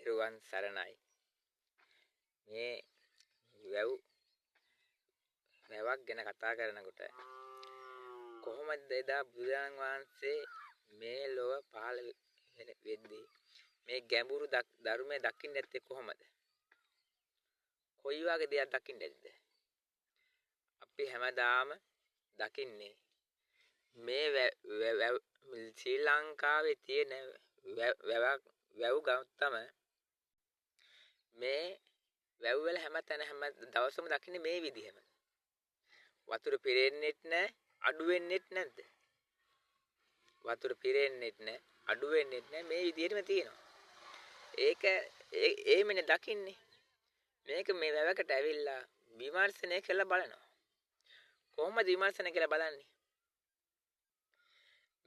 තෙරුවන් සරණයි. මේ වැවක් ගැන කතා කරනකොට කොහොමද එදා බුදුන් වහන්සේ මේ ලොව පහළ වෙද්දී මේ ගැඹුරු ධර්මයේ දකින්න නැත්තේ කොහොමද? කොයි වගේ දෙයක් දකින්න ඇද්ද? අපි හැමදාම දකින්නේ මේ ශ්‍රී ලංකාවේ තියෙන වැව් ගත්තම මේ වැව් වල හැම දවසම දකින්නේ මේ විදිහම. වතුර පිරෙන්නෙත් නැහැ, අඩු වෙන්නෙත් නැද්ද? වතුර පිරෙන්නෙත් නැහැ, අඩු වෙන්නෙත් නැහැ, මේ විදිහටම තියෙනවා. ඒක ඒමනේ දකින්නේ. මේක මේ වැවකට ඇවිල්ලා විමර්ශනය කරලා බලනවා. කොහොමද විමර්ශනය කරලා බලන්නේ?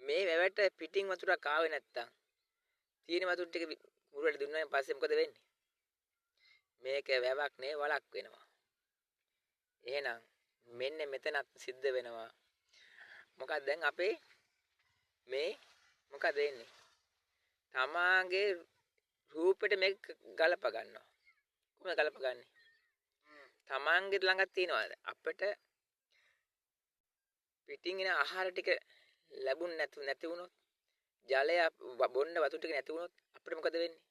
මේ වැවට පිටින් වතුරක් ආවේ නැත්තම් තියෙන වතුර ටික මුරුවට දුන්නාන් පස්සේ මොකද වෙන්නේ? මේක වැවක් නේ, වලක් වෙනවා. එහෙනම් මෙන්න මෙතනත් සිද්ධ වෙනවා. මොකක්ද දැන් අපේ මේ මොකද වෙන්නේ? තමාගේ රූපෙට මේක ගලප ගන්නවා. කොහොමද ගලප ගන්නෙ? තමාගේ ළඟ තියනවාද? අපිට පිටින් එන ආහාර ටික ලැබුණ නැති වුණොත්, ජලය බොන්න වතුර ටික නැති වුණොත් අපිට මොකද වෙන්නේ?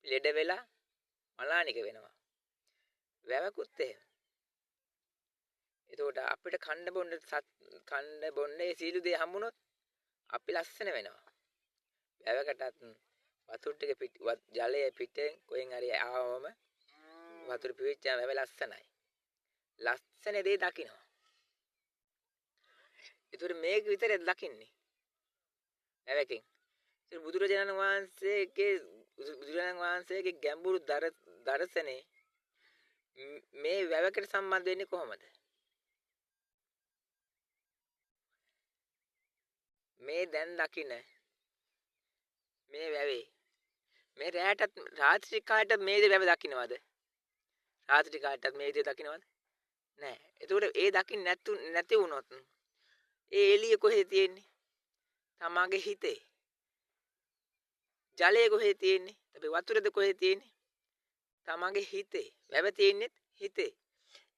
ලෙඩ වෙලා මලානික වෙනවා. වැවකුත් එහෙම. එතකොට අපිට කන්න බොන්න ඒ සීළු දේ හම්බුනොත් අපි ලස්සන වෙනවා. වැවකටත් වතුර ටික ජලය පිටෙන් කොහෙන් හරි ආවම වතුර පිවිච්චාම වැව ලස්සනයි. ලස්සන දේ දකින්නවා. ඒතර මේක විතරයි දකින්නේ. වැවකින්. ඒතර බුදුරජාණන් වහන්සේගේ ගැඹුරු දර්ශනේ මේ වැවකට සම්බන්ධ වෙන්නේ කොහොමද? මේ දැන් දකින්න මේ වැවේ මේ රැටත් රාත්‍රී කාලයට මේ වැව දකින්නවද? රාත්‍රී කාලයටත් මේ දේ දකින්නවද? නෑ. ඒතකොට ඒ දකින්න නැති වුණොත් ඒ එළිය කොහෙද තියෙන්නේ? තමාගේ හිතේ. ජලය කොහෙද තියෙන්නේ? අපි වතුරද කොහෙද තියෙන්නේ? තමාගේ හිතේ. වැව තියෙන්නේ හිතේ.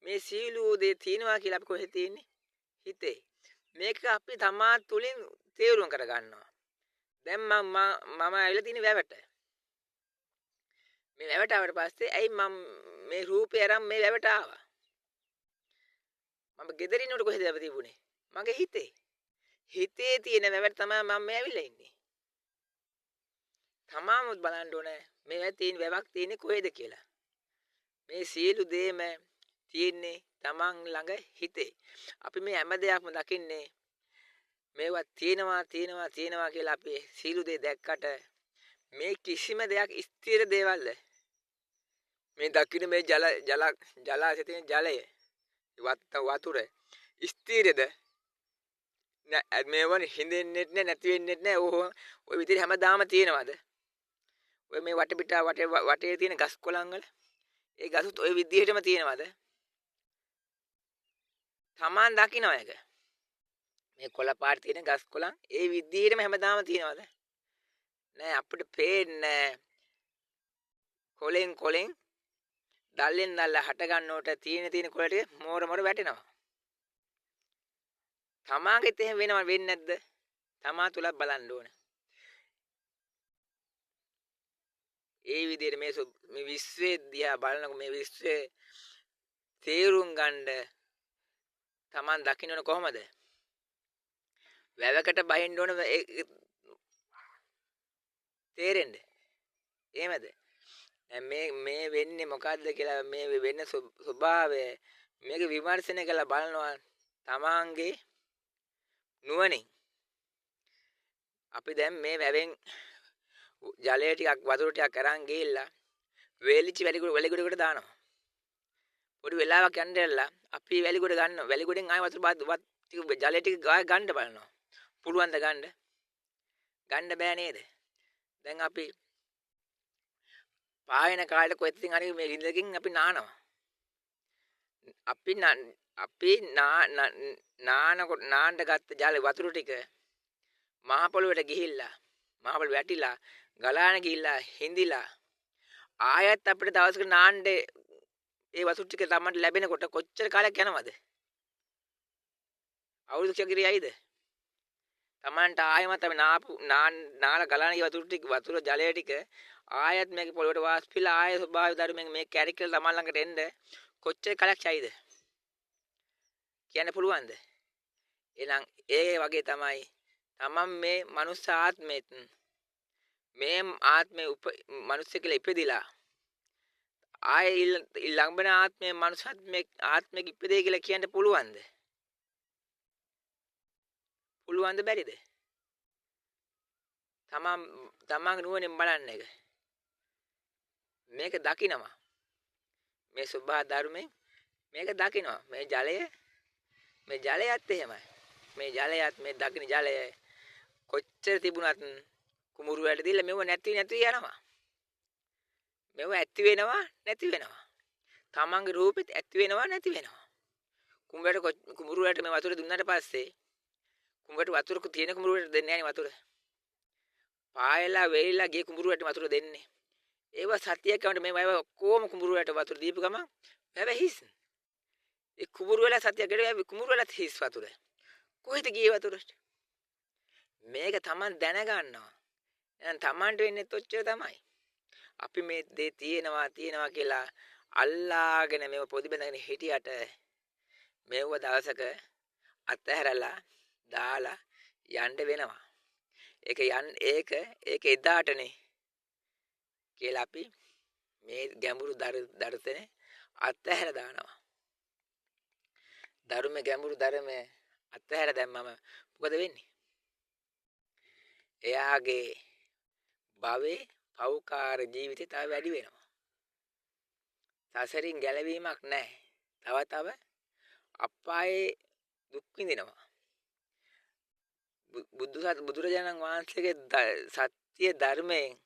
මේ සීලූ දේ තියෙනවා කියලා අපි කොහෙද තියෙන්නේ? හිතේ. මේක අපි තමා තුලින් තේරුම් කර ගන්නවා. දැන් මම ඇවිල්ලා තියෙන වැවට. මේ වැවට ආවට පස්සේ ඇයි මම මේ රූපේ අරන් මේ වැවට ආවා? මම ගෙදරින් උඩ කොහෙද තිබුණේ? මගේ හිතේ. හිතේ තියෙන වැවට තමයි මම මේ ඇවිල්ලා ඉන්නේ. තමාම බලන්න ඕනේ මේ වැවක් තියෙන්නේ කොහෙද කියලා. මේ සියලු දේම තියෙන්නේ තමන් ළඟ හිතේ. අපි මේ හැම දෙයක්ම දකින්නේ මේවා තියෙනවා කියලා අපි සියලු දේ දැක්කට මේ කිසිම දෙයක් ස්ථිර දේවල්ද? මේ දකින්න මේ ජලාශයේ තියෙන ජලය වතුර ස්ථිරද? මේවන හින්දෙන්නෙත් නැති වෙන්නෙත් නෑ. ඔය විදිහට හැමදාම තියෙනවද? ඔය මේ වටපිටා වටේ තියෙන ගස් කොළන් වල ඒ ගසුත් ඔය විදිහටම තියෙනවද? Taman දකින්න එක. මේ කොළ පාට තියෙන ගස් කොළන් ඒ විදිහටම හැමදාම තියෙනවද? නෑ. අපිට පේන්නේ කොලෙන් දැල්ලෙන් දැල්ල හට ගන්නකොට තියෙන කොළ ටික මෝර වැටෙනවා. තමාගෙත් එහෙම වෙන්නේ නැද්ද? තමා තුල බලන්න ඕන. ඒ විදිහට මේ විශ්වයේ දිහා බලනකොට මේ විශ්වයේ තේරුම් ගන්න තමන් දකින්න කොහමද? වැවකට බහින්න ඕන තේරෙන්නේ. එහෙමද? මේ වෙන්නේ මොකද්ද කියලා මේ වෙන්න ස්වභාවය මේක විමර්ශනය කරලා බලනවා තමාගේ නුවණින්. අපි දැන් මේ වැවෙන් ජලය ටිකක් වතුර ටිකක් අරන් ගිහිල්ලා වේලිච්ච වැලිගොඩකට දානවා. පොඩි වෙලාවක් යන්නදලා අපි වැලිගොඩ ගන්නවා. වැලිගොඩෙන් ආයෙ වතුර ජලය ටික ගන්න බලනවා. පුළුවන් ද ගන්න? ගන්න බෑ නේද? දැන් අපි පායන කාලේ කොහෙත්ින් හරි මේ ලිඳකින් අපි නානවා. අපි නාන්න ගත්ත ජල වතුර ටික මහ පොළොවට ගිහිල්ලා මහ පොළොව වැටිලා ගලාන ගිහිල්ලා හිඳිලා ආයෙත් අපිට දවසකට නාන්න ඒ වතුර ටික Tamanට ලැබෙනකොට කොච්චර කාලයක් යනවද? අවුරුදු කීයක් ගිරියයිද? Tamanට ආයෙමත් අපි නාලා ගලන වතුර ජලය ටික ආයෙත් මේක පොළොවට වාෂ්පිලා ආයෙ ස්වභාවික ධර්මයෙන් මේ කැරිකල Taman ළඟට එන්න කොච්චර කාලයක් යයිද? කියන්න පුළුවන්ද? එහෙනම් ඒ වගේ තමයි Taman මේ මනුස්ස ආත්මෙත් මේ ආත්මේ මනුස්ස කියලා ඉපදිලා ආයෙ ළඟන ආත්මේ ආත්මෙක ඉපදෙයි කියලා කියන්න පුළුවන්ද? පුළුවන්ද බැරිද? තමන් නුවණින් බලන්න එක. මේක දකිනවා. මේ සබහා ධර්මයෙන් මේක දකිනවා. මේ ජලයත් එහෙමයි. මේ ජලයත් මේ දකින ජලය කොච්චර තිබුණත් කුඹුරු වලට දීලා මෙව නැති යනවා. මෙව ඇති වෙනවා නැති වෙනවා. තමන්ගේ රූපෙත් ඇති වෙනවා නැති වෙනවා. කුඹුරු වලට මේ වතුර දුන්නාට පස්සේ කුඹට වතුර තියෙන කුඹුරු වලට දෙන්නේ නැහැ නේ වතුර. පායලා වෙයිලා ගිය කුඹුරු වලට වතුර දෙන්නේ. ඒව සතියක් යනකොට මේ ඔක්කොම කුඹුරු වලට වතුර දීපු ගමන් හැබැයි හිස්. ඒ කුඹුරු වල සතියක් ගිහලා කුඹුරු වලත් හිස් වතුර. කොහෙද ගියේ වතුරට? මේක Taman දැනගන්නවා. එහෙනම් Tamanට වෙන්නේ ඔච්චර තමයි. අපි මේ දේ තියෙනවා කියලා අල්ලාගෙන මේව පොඩි බඳගෙන හිටියට මේව දවසක අතහැරලා දාලා යන්න වෙනවා. ඒක එදාටනේ කියලා අපි මේ ගැඹුරු දර්ශනේ අතහැර දානවා. ගැඹුරු ධර්මයේ අතහැර දැම්මම මොකද වෙන්නේ? එයාගේ භවයේ පෞකාර ජීවිතය තව වැඩි වෙනවා. සසරින් ගැලවීමක් නැහැ. තව අපායේ දුක් විඳිනවා. බුදුරජාණන් වහන්සේගේ සත්‍ය ධර්මයෙන්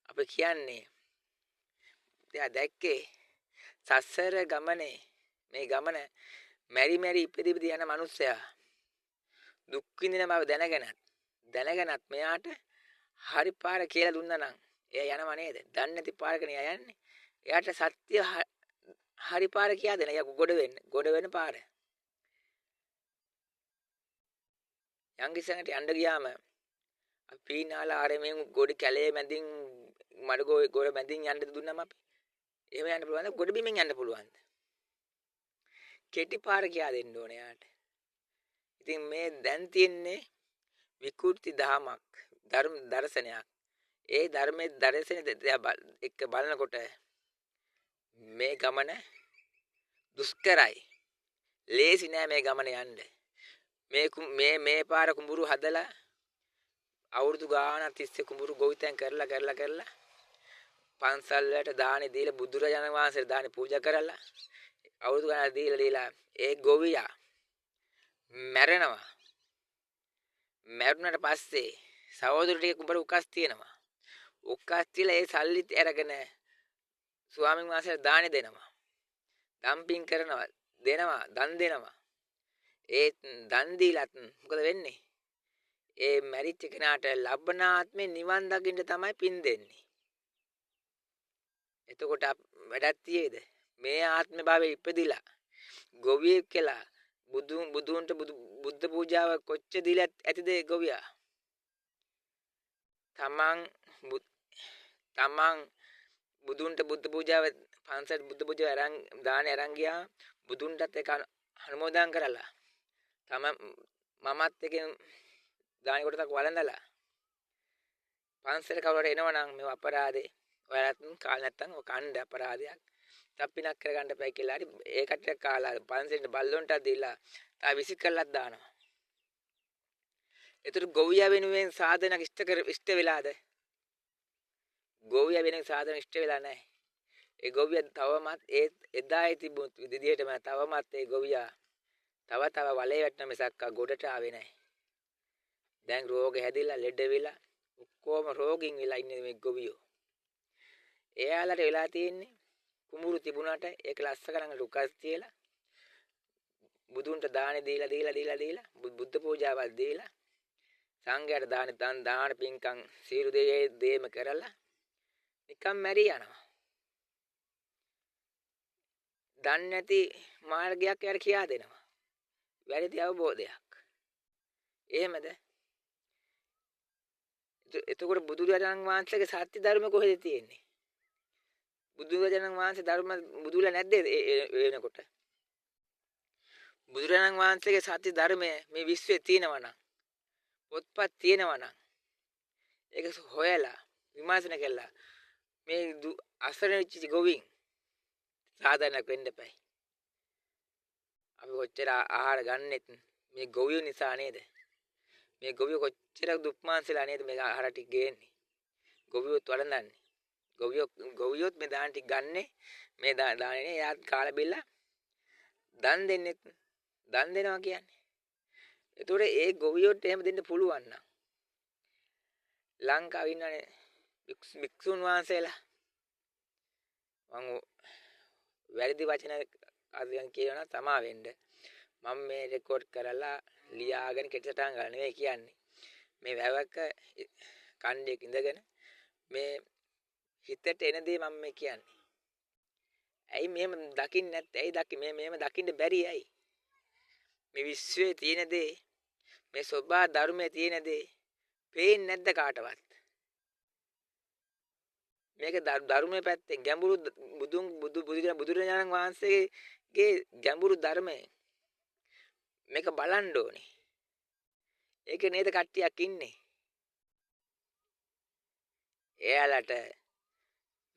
අපි කියන්නේ එයා දැක්කේ සසර ගමනේ මේ ගමන මෙරි ඉපදිපදි යන මිනිස්සයා දුක් විඳින බව දැනගෙනත් මෙයාට හරි පාර කියලා දුන්නා නම් එයා යනව නේද? දන්නේ නැති පාරකනේ එයා යන්නේ. එයාට සත්‍ය හරි පාර කියා දෙන. එයා ගොඩ වෙන පාර. යංගිසඟට යන්න ගියාම අපි නාලා ආරෙමෙන් ගොඩ කැලේ මැදින් ගොඩ මැදින් යන්න දුන්නම අපි එහෙම යන්න පුළුවන්ද? ගොඩ බිමින් යන්න පුළුවන්ද? කෙටි පාර කියා දෙන්න ඕනේ යාට. ඉතින් මේ දැන් තියෙන්නේ විකෘති දහමක් දර්ශනයක්. ඒ ධර්මයේ දර්ශන එක්ක බලනකොට මේ ගමන දුෂ්කරයි. ලේසි නෑ මේ ගමන යන්න. මේ පාර කුඹුරු හදලා අවුරුදු ගාණක් තිස්සේ කුඹුරු ගොවිතැන් කරලා පන්සල් වලට දානේ දීලා බුදුරජාණන් වහන්සේට දානේ පූජා කරලා අවුරුදු ගාණක් දීලා ඒ ගොවියා මැරෙනවා. මැරුණාට පස්සේ සහෝදර ටික කුඹර උකස් තියෙනවා. උකස් තියලා ඒ සල්ලිත් අරගෙන ස්වාමීන් වහන්සේට දානේ දෙනවා. දම්පින් කරනවා, දන් දෙනවා. ඒ දන් දීලත් මොකද වෙන්නේ? ඒ මැරිච්ච කෙනාට ලබනාත්මේ නිවන් දකින්න තමයි පින් දෙන්නේ. එතකොට වැඩක් තියේද? මේ ආත්ම භාවයේ ඉපදිලා ගොවියෙක් කියලා බුදුන්ට බුද්ධ පූජාව කොච්චර දීලා ඇතිද ගොවියා? තමන් බුදුන්ට බුද්ධ පූජාව පන්සල් බුද්ධ පූජාව අරන් දානේ අරන් ගියා. බුදුන්ටත් ඒක අනුමෝදන් කරලා මමත් එකෙන් දානි කොටසක් වළඳලා පන්සල කවුරුහරි එනවනම් මේ අපරාධේ ඔයාලත් කාල නැත්තම් ඔය කණ්ඩ අපරාධයක් තප්පිනක් කරගන්න බෑ කියලා හරි ඒකට කාලා පන්සලෙන් බල්ලොන්ට දීලා තා විසි කරලත් දානවා. ඒතර ගොවියා වෙනුවෙන් සාධනක් ඉෂ්ට වෙලාද? ගොවියා වෙනුවෙන් සාධන ඉෂ්ට වෙලා නැහැ. ඒ ගොවියා තවමත් එදායි තිබුණු විදිහටම තවමත් ඒ ගොවියා තව වලේ වැටෙන මිසක් ගොඩට ආවේ නැහැ. දැන් රෝග හැදිලා ලෙඩ වෙලා ඔක්කොම රෝගින් වෙලා ඉන්නේ මේ ගොවියෝ. එයාලට වෙලා තියෙන්නේ කුඹුරු තිබුණාට ඒක ලස්ස කරන් ලුකස් තියලා බුදුන්ට දානේ දීලා බුද්ධ පූජාවල් දීලා සංඝයාට දාන පින්කම් සීරු දේම කරලා නිකම් මැරි යනවා. දන්නේ නැති මාර්ගයක් යාර කියා දෙනවා. වැරදි අවබෝධයක්. එහෙමද? එතකොට බුදුරජාණන් වහන්සේගේ සත්‍ය ධර්ම කොහෙද තියෙන්නේ? බුදුරජාණන් වහන්සේ ධර්ම බුදුලා නැද්ද එනකොට? බුදුරජාණන් වහන්සේගේ සත්‍ය ධර්මය මේ විශ්වයේ තියෙනවා නම්, පොත්පත් තියෙනවා නම්, ඒක හොයලා විමර්ශන කළා මේ අසරණ වෙච්ච ගොවින් සාධාරණයක් වෙන්න එපයි. අපි කොච්චර ආහාර ගන්නෙත් මේ ගොවියෝ නිසා නේද? මේ ගොවියෝ කොච්චර දුක්මාන්සලා නේද මේ ආහාර ටික ගේන්නේ? ගොවියොත් වළඳන්නේ. ගොවියොත් මේ දාන ටික ගන්නෙ මේ දාන්නේ එයාත් කාලා බිල්ල දන් දෙන්නෙත් දන් දෙනවා කියන්නේ. ඒතකොට ඒ ගොවියොත් එහෙම දෙන්න පුළුවන් නම් ලංකාවේ ඉන්නනේ භික්ෂුන් වහන්සේලා මම වැරදි වචන අදින් කියනවා තමා වෙන්න මම මේ රෙකෝඩ් කරලා ලියාගෙන කෙටසටහන් ගන්න නෙවෙයි කියන්නේ මේ වැවක කණ්ඩේක ඉඳගෙන මේ හිතට එන දේ මම මේ කියන්නේ ඇයි මෙහෙම දකින්න නැත්තේ ඇයි මෙහෙම දකින්න බැරි ඇයි මේ විශ්වයේ තියෙන දේ මේ සෝභා ධර්මයේ තියෙන දේ පේන්නේ නැද්ද කාටවත් මේක ධර්මයේ පැත්තෙන් ගැඹුරු බුදුරජාණන් වහන්සේගේ ගැඹුරු ධර්මය මේක බලන්න ඕනේ. ඒක නේද කට්ටියක් ඉන්නේ. එයාලට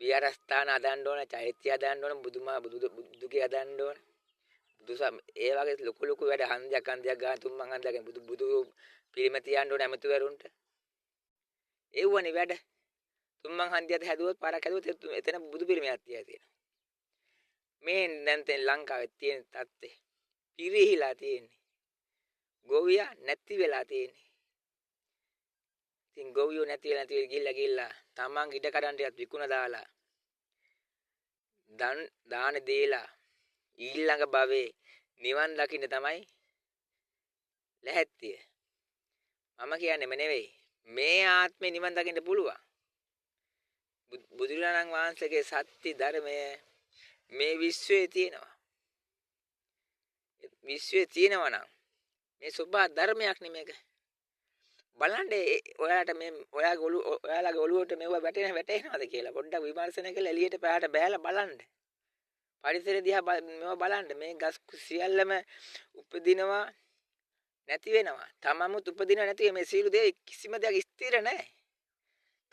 විහාරස්ථාන හදන්න ඕන, චෛත්‍ය හදන්න ඕන, බුදුගේ හදන්න ඕන. ඒ වගේ ලොකු වැඩ හන්දියක් ගන්න තුම්මන් හන්දියකින් බුදු පිළිම තියන්න ඕන ඇමතිවරුන්ට. ඒවනේ වැඩ. තුම්මන් හන්දියත් හැදුවොත් පාරක් හැදුවොත් එතන බුදු පිළිමයක් තියලා තියෙනවා. මේ දැන් ලංකාවේ තියෙන තත්ත්වය පිරිහිලා තියෙන්නේ. ගෝවියා නැති වෙලා තියෙන්නේ. ඉතින් ගෝවියෝ නැති ගිහිල්ලා තමන් ඉඩ කඩන්ටියක් විකුණ දාලා දාන දීලා ඊළඟ භවයේ නිවන් දකින්න තමයි ලැහැත්තිය. මම කියන්නේම නෙවෙයි. මේ ආත්මේ නිවන් දකින්න පුළුවන්. බුදුරජාණන් වහන්සේගේ සත්‍ය ධර්මය මේ විශ්වයේ තියෙනවා. විශ්වයේ තියෙනවා නම් මේ සුභා ධර්මයක් නෙමේක. බලන්න ඔයාලට මේ ඔයාලගේ ඔළුවට මේව වැටෙනවද කියලා පොඩ්ඩක් විමර්ශනය කරලා එළියට පහට බෑලා බලන්න. පරිසරය දිහා මේව බලන්න. මේ ගස් සියල්ලම උපදිනවා නැති වෙනවා. තමමුත් උපදිනවා නැති මේ සීළු දේ කිසිම දෙයක් ස්ථිර නැහැ.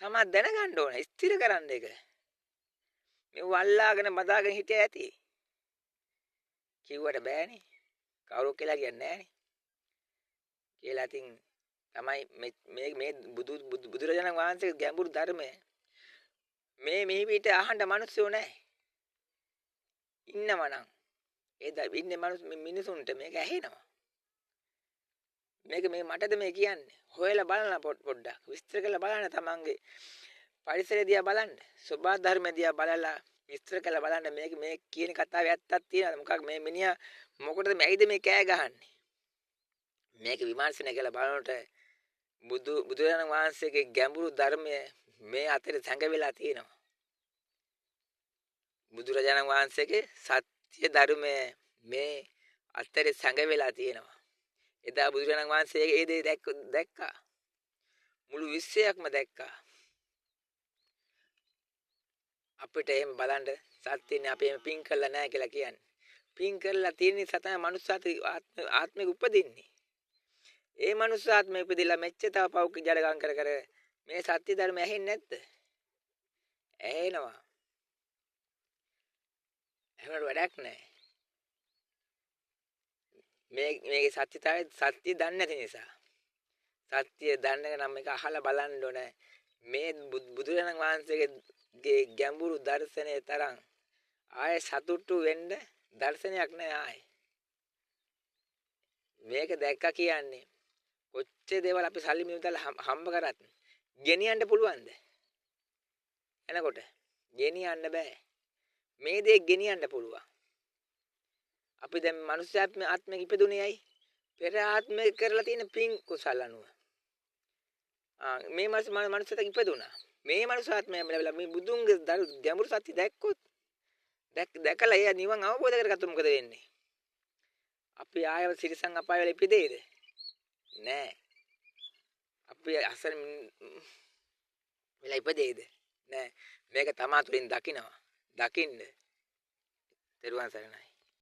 තමා දැනගන්න ඕනේ ස්ථිර කරන්න එක. මේ වල්ලාගෙන බදාගෙන හිටිය ඇති. කිව්වට බෑනේ. කවුරු කියලා කියන්නේ නැහනේ. කියලා ඉතින් තමයි මේ බුදුරජාණන් වහන්සේගේ ගැඹුරු ධර්මය මේ පිට අහන්න මිනිස්සු නැහැ. ඉන්නවනම් ඒ ඉන්නේ මිනිසුන්ට මේක ඇහෙනවා. මේක මේ මටද මේ කියන්නේ. හොයලා බලන්න පොඩ්ඩක් විස්තර කරලා බලන්න තමන්ගේ පරිසරය දිහා බලන්න. සෝභා ධර්ම දිහා බලලා විස්තර කරලා බලන්න මේ කියන කතාවේ ඇත්තක් තියෙනවද? මොකක් මේ මිනිහා මොකටද මේයිද මේ කෑ ගහන්නේ? මේක විමර්ශනය කරලා බලනකොට බුදුරජාණන් වහන්සේගේ ගැඹුරු ධර්මය මේ අතරේ සැඟවිලා තියෙනවා. බුදුරජාණන් වහන්සේගේ සත්‍ය ධර්මය මේ අතරේ සැඟවිලා තියෙනවා. එදා බුදුරජාණන් වහන්සේ ඒ දේ දැක්කා. මුළු විශ්වයක්ම දැක්කා. අපිට එහෙම බලන්න සත්‍යනේ අපි එහෙම පින් කරලා නැහැ කියලා කියන්නේ. පින් කරලා තියෙන නිසා තමයි මනුස්සාත් ආත්මෙක උපදින්නේ. ඒ මනුස්ස ආත්මෙ ඉපදිලා මෙච්චර තව පව් ජඩගම් කර මේ සත්‍ය ධර්ම ඇහෙන්නේ නැද්ද? ඇහෙනවා. එහෙමකට වැඩක් නැහැ. මේකේ සත්‍යතාවය සත්‍ය දන්නේ නැති නිසා. සත්‍ය දන්නක නම් මේක අහලා බලන්න ඕනේ. මේ බුදුරජාණන් වහන්සේගේ ගැඹුරු දර්ශනයේ තරම් ආයේ සතුටු වෙන්න දර්ශනයක් නැහැ ආයේ. මේක දැක්කා කියන්නේ කොච්චර දේවල් අපි සල්ලි මිනිතල හම්බ කරත් ගෙනියන්න පුළුවන්ද? එනකොට ගෙනියන්න බෑ. මේ දේ ගෙනියන්න පුළුවන්. අපි දැන් මනුස්ස ආත්මෙක ඉපදුනේ ඇයි? පෙර ආත්මෙක කරලා තියෙන පින් කුසල අනුව. මේ මනුස්සයෙක් ඉපදුනා. මේ මනුස්ස ආත්මය ලැබලා මේ බුදුන්ගේ ගැඹුරු සත්‍ය දැක්කොත් දැකලා එයා නිවන් අවබෝධ කරගත්තොත් මොකද වෙන්නේ? අපි ආයව සිරිසං අපාය වල ඉපදෙයිද? නෑ. අපි අසර වෙලා ඉපදෙයිද? නෑ. මේක තමා තුලින් දකිනවා. දකින්න. තෙරුවන් සරණයි.